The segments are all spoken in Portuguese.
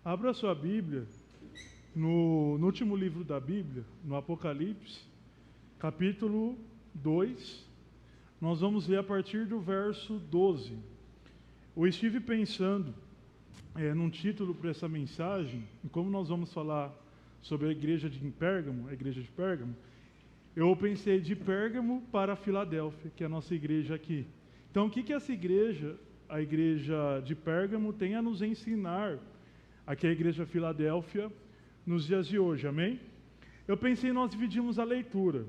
Abra sua Bíblia no último livro da Bíblia, no Apocalipse, capítulo 2. Nós vamos ler a partir do verso 12. Eu estive pensando num título para essa mensagem, e como nós vamos falar sobre a igreja de Pérgamo, eu pensei de Pérgamo para Filadélfia, que é a nossa igreja aqui. Então, o que essa igreja, a igreja de Pérgamo, tem a nos ensinar aqui a igreja de Filadélfia nos dias de hoje, amém? Eu pensei, nós dividimos a leitura.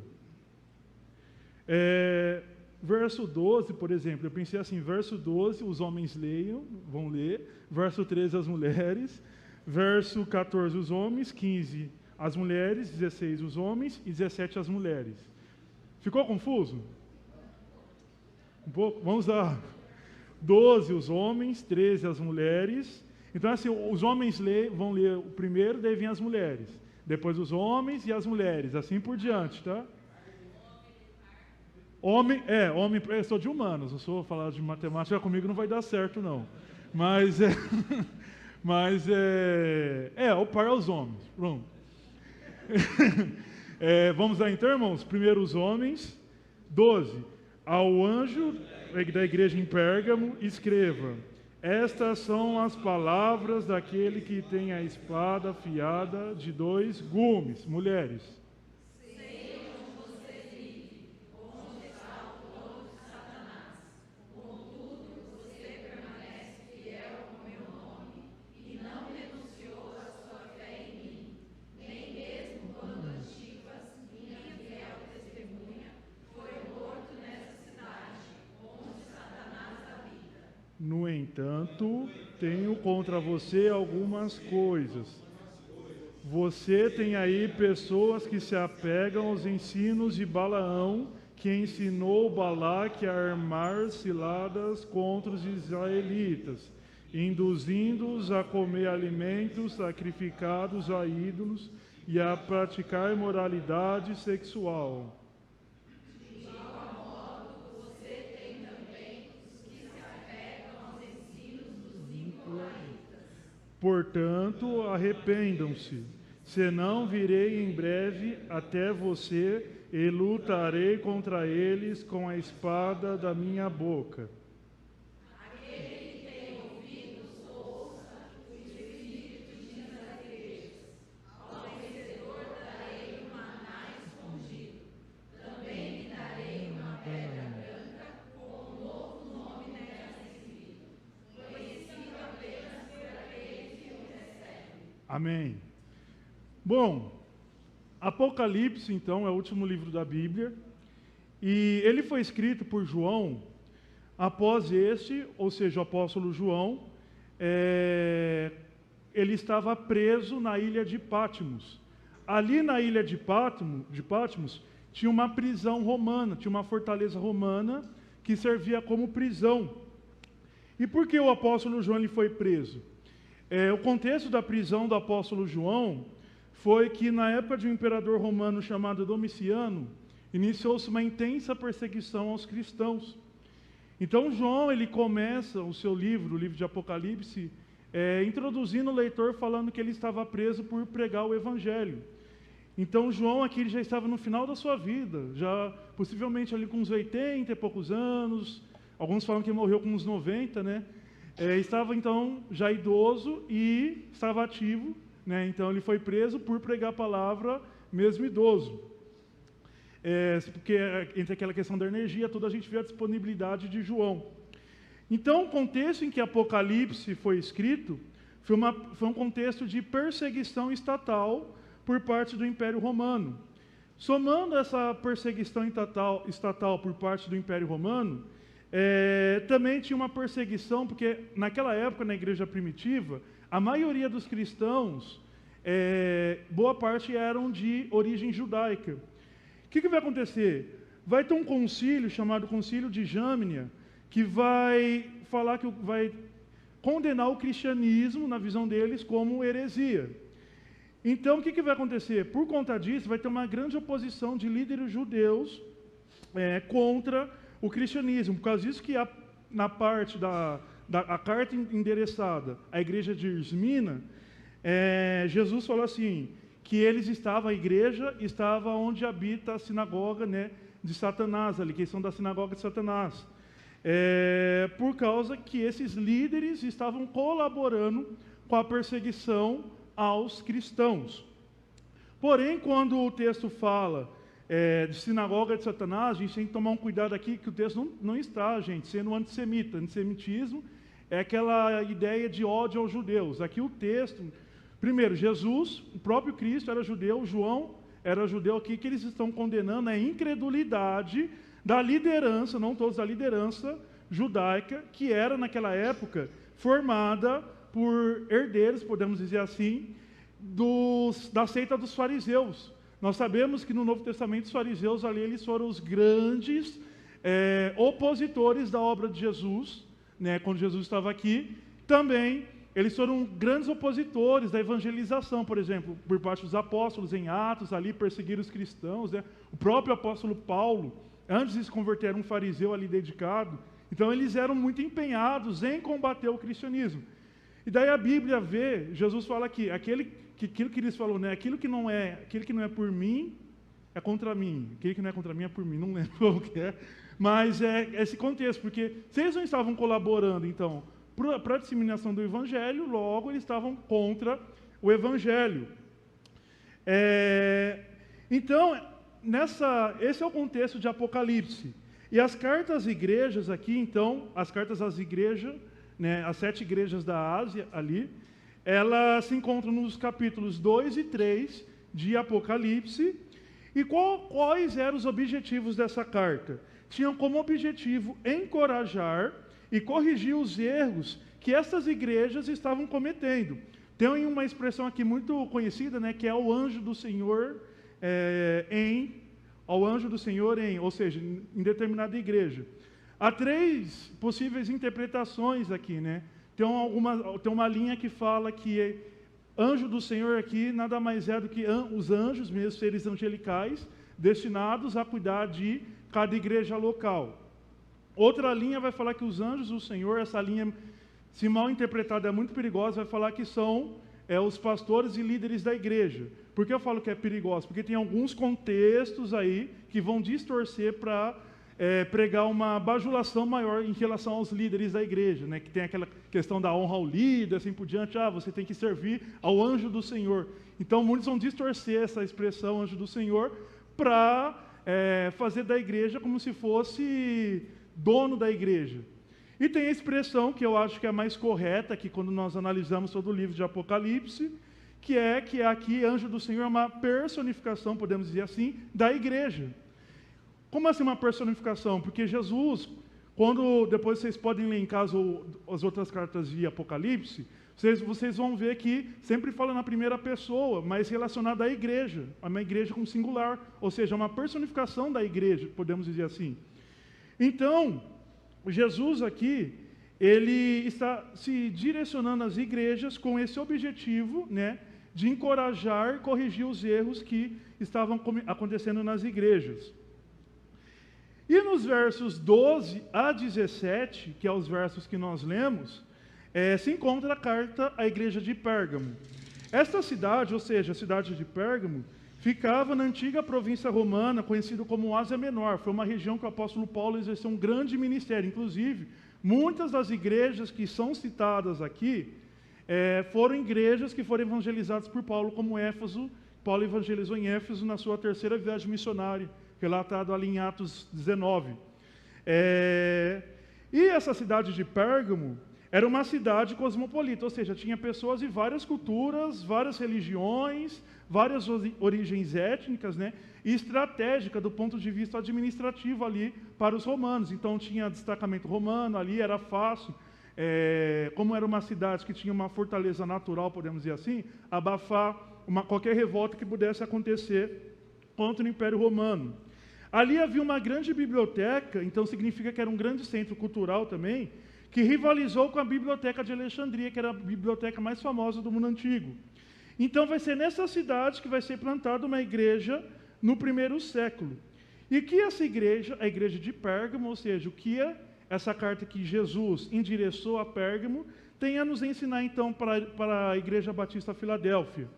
Verso 12, por exemplo, eu pensei assim, verso 12, os homens vão ler, verso 13, as mulheres, verso 14, os homens, 15, as mulheres, 16, os homens e 17, as mulheres. Ficou confuso? Um pouco? Vamos lá. 12, os homens, 13, as mulheres. Então, assim, os homens vão ler o primeiro, daí vem as mulheres. Depois os homens e as mulheres, assim por diante, tá? Homem, eu sou de humanos, não sou falar de matemática, comigo não vai dar certo, não. Mas o par aos homens. Pronto. Vamos lá então, irmãos? Primeiro os homens. 12. Ao anjo da igreja em Pérgamo, escreva: estas são as palavras daquele que tem a espada afiada de 2 gumes. Mulheres. No entanto, tenho contra você algumas coisas. Você tem aí pessoas que se apegam aos ensinos de Balaão, que ensinou Balaque a armar ciladas contra os israelitas, induzindo-os a comer alimentos sacrificados a ídolos e a praticar imoralidade sexual. Portanto, arrependam-se, senão virei em breve até você e lutarei contra eles com a espada da minha boca. Aquele que tem ouvidos, ouça o que o Espírito diz às igrejas. Ao vencedor darei um maná escondido. Também lhe darei uma pedra branca com um novo nome nela escrito, conhecido apenas por aqueles que o recebem. Amém. Bom, Apocalipse, então, é o último livro da Bíblia, e ele foi escrito por João após ou seja, o apóstolo João, ele estava preso na ilha de Patmos. Ali na ilha de Patmos, tinha uma prisão romana, tinha uma fortaleza romana que servia como prisão. E por que o apóstolo João ele foi preso? O contexto da prisão do apóstolo João foi que, na época de um imperador romano chamado Domiciano, iniciou-se uma intensa perseguição aos cristãos. Então, João ele começa o seu livro, o livro de Apocalipse, introduzindo o leitor falando que ele estava preso por pregar o Evangelho. Então, João aqui ele já estava no final da sua vida, já possivelmente ali com uns 80 e poucos anos, alguns falam que ele morreu com uns 90, né? Estava então já idoso e estava ativo, né? Então ele foi preso por pregar a palavra mesmo idoso. Porque entre aquela questão da energia, toda a gente vê a disponibilidade de João. Então o contexto em que Apocalipse foi escrito foi um contexto de perseguição estatal por parte do Império Romano. Somando essa perseguição estatal por parte do Império Romano, também tinha uma perseguição, porque naquela época, na igreja primitiva, a maioria dos cristãos, boa parte eram de origem judaica. O que vai acontecer? Vai ter um concílio chamado Concílio de Jâmnia, que vai falar que vai condenar o cristianismo, na visão deles, como heresia. Então, o que vai acontecer? Por conta disso, vai ter uma grande oposição de líderes judeus contra o cristianismo. Por causa disso que na parte da carta endereçada à igreja de Esmina, Jesus falou assim, que a igreja estava onde habita a sinagoga, né, de Satanás, ali, que são da sinagoga de Satanás. Por causa que esses líderes estavam colaborando com a perseguição aos cristãos. Porém, quando o texto fala de sinagoga de Satanás, a gente tem que tomar um cuidado aqui, que o texto não está, gente, sendo antissemita. Antissemitismo é aquela ideia de ódio aos judeus. Aqui o texto, primeiro, Jesus, o próprio Cristo era judeu, João era judeu. Aqui que eles estão condenando é a incredulidade da liderança, não todos, da liderança judaica, que era naquela época formada por herdeiros, podemos dizer assim, da seita dos fariseus. Nós sabemos que no Novo Testamento os fariseus ali, eles foram os grandes opositores da obra de Jesus, né, quando Jesus estava aqui. Também eles foram grandes opositores da evangelização, por exemplo, por parte dos apóstolos em Atos, ali perseguiram os cristãos, né? O próprio apóstolo Paulo, antes de se converter, era um fariseu ali dedicado. Então eles eram muito empenhados em combater o cristianismo. E daí a Bíblia vê, Jesus fala aqui, aquilo que eles falaram, né? Aquilo que não é por mim é contra mim. Aquilo que não é contra mim é por mim, não lembro o que é. Mas é esse contexto, porque se eles não estavam colaborando, então, para a disseminação do Evangelho, logo eles estavam contra o Evangelho. Então, esse é o contexto de Apocalipse. E as cartas às igrejas aqui, então, as cartas às igrejas, né, as 7 igrejas da Ásia ali, elas se encontram nos capítulos 2 e 3 de Apocalipse. E quais eram os objetivos dessa carta? Tinham como objetivo encorajar e corrigir os erros que essas igrejas estavam cometendo. Tem uma expressão aqui muito conhecida, né, que é o anjo do Senhor ou seja, em determinada igreja. Há 3 possíveis interpretações aqui, né? Tem uma linha que fala que anjo do Senhor aqui nada mais é do que os anjos, mesmo seres angelicais, destinados a cuidar de cada igreja local. Outra linha vai falar que os anjos do Senhor, essa linha, se mal interpretada, é muito perigosa, vai falar que são os pastores e líderes da igreja. Por que eu falo que é perigoso? Porque tem alguns contextos aí que vão distorcer para pregar uma bajulação maior em relação aos líderes da igreja, né? Que tem aquela questão da honra ao líder, assim por diante, você tem que servir ao anjo do Senhor. Então muitos vão distorcer essa expressão anjo do Senhor para fazer da igreja como se fosse dono da igreja. E tem a expressão que eu acho que é mais correta, que quando nós analisamos todo o livro de Apocalipse, que aqui anjo do Senhor é uma personificação, podemos dizer assim, da igreja. Como assim uma personificação? Porque Jesus, depois vocês podem ler em casa as outras cartas de Apocalipse, vocês vão ver que sempre fala na primeira pessoa, mas relacionada à igreja, a uma igreja com singular, ou seja, uma personificação da igreja, podemos dizer assim. Então, Jesus aqui, ele está se direcionando às igrejas com esse objetivo, né, de encorajar e corrigir os erros que estavam acontecendo nas igrejas. E nos versos 12 a 17, que é os versos que nós lemos, se encontra a carta à igreja de Pérgamo. Esta cidade, ou seja, a cidade de Pérgamo, ficava na antiga província romana, conhecida como Ásia Menor. Foi uma região que o apóstolo Paulo exerceu um grande ministério. Inclusive, muitas das igrejas que são citadas aqui foram igrejas que foram evangelizadas por Paulo, como Éfeso. Paulo evangelizou em Éfeso na sua 3ª viagem missionária, relatado ali em Atos 19. E essa cidade de Pérgamo era uma cidade cosmopolita, ou seja, tinha pessoas de várias culturas, várias religiões, várias origens étnicas, né, e estratégica do ponto de vista administrativo ali para os romanos. Então tinha destacamento romano ali, era fácil, como era uma cidade que tinha uma fortaleza natural, podemos dizer assim, abafar qualquer revolta que pudesse acontecer contra o Império Romano. Ali havia uma grande biblioteca, então significa que era um grande centro cultural também, que rivalizou com a Biblioteca de Alexandria, que era a biblioteca mais famosa do mundo antigo. Então vai ser nessa cidade que vai ser plantada uma igreja no 1º século. E que essa igreja, a igreja de Pérgamo, ou seja, essa carta que Jesus endereçou a Pérgamo, tem a nos ensinar, então, para a Igreja Batista Filadélfia?